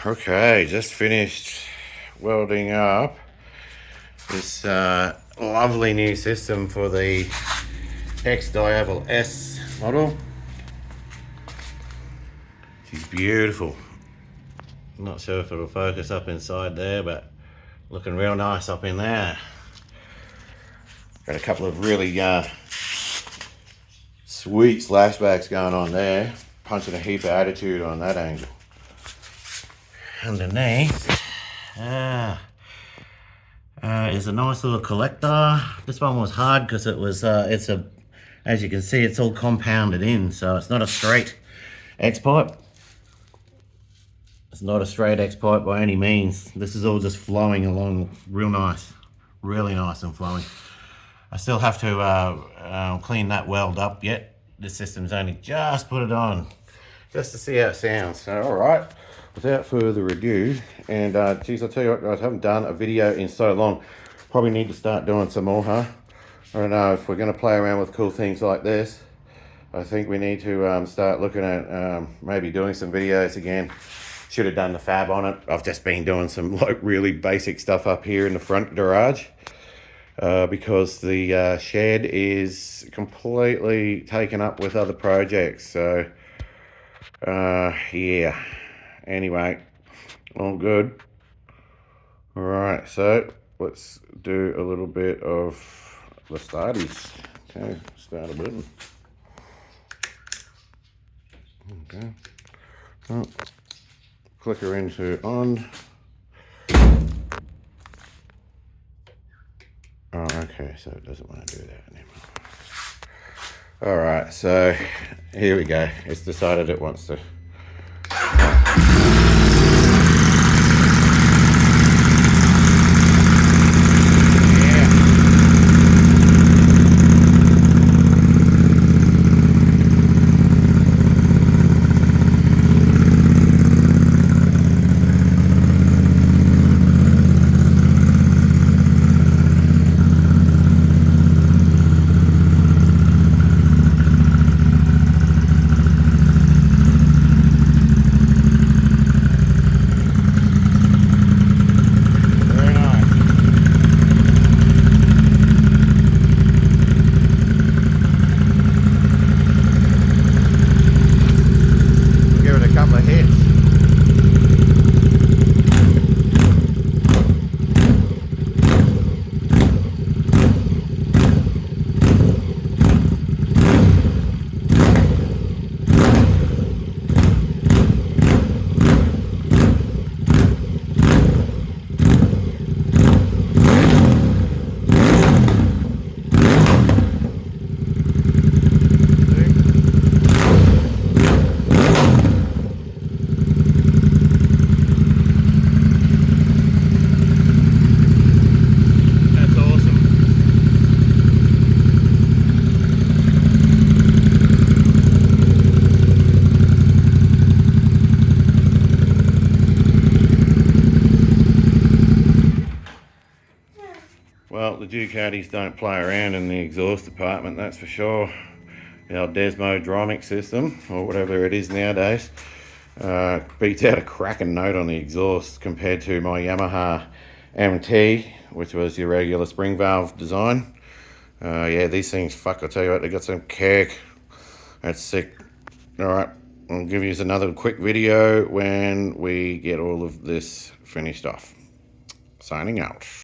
Okay, just finished welding up this lovely new system for the X Diavel S model. She's beautiful. Not sure if it'll focus up inside there, but looking real nice up in there. Got a couple of really sweet slashbacks going on there. Punching a heap of attitude on that angle. Underneath is a nice little collector. This one was hard because it was as you can see, it's all compounded in, so it's not a straight X pipe. It's not a straight X pipe by any means. This is all just flowing along real nice, really nice and flowing. I still have to clean that weld up yet. The system's only just put it on, just to see how it sounds. So, all right, without further ado, and geez, I'll tell you what, guys, I haven't done a video in so long. Probably need to start doing some more, huh? I don't know, if we're going to play around with cool things like this, I think we need to start looking at maybe doing some videos again. Should have done the fab on it. I've just been doing some like really basic stuff up here in the front garage. Because the shed is completely taken up with other projects. So, yeah. Anyway, all good. All right, so let's do a little bit of the starties. Okay, start a button. Okay. Oh, clicker into on. Oh, okay, so it doesn't want to do that anymore. All right, so here we go. It's decided it wants to. Well, the Ducatis don't play around in the exhaust department, that's for sure. The old Desmo Drymic system, or whatever it is nowadays, beats out a cracking note on the exhaust compared to my Yamaha MT, which was your regular spring valve design. Yeah, these things, fuck, I'll tell you what, they got some kick. That's sick. All right, I'll give you another quick video when we get all of this finished off. Signing out.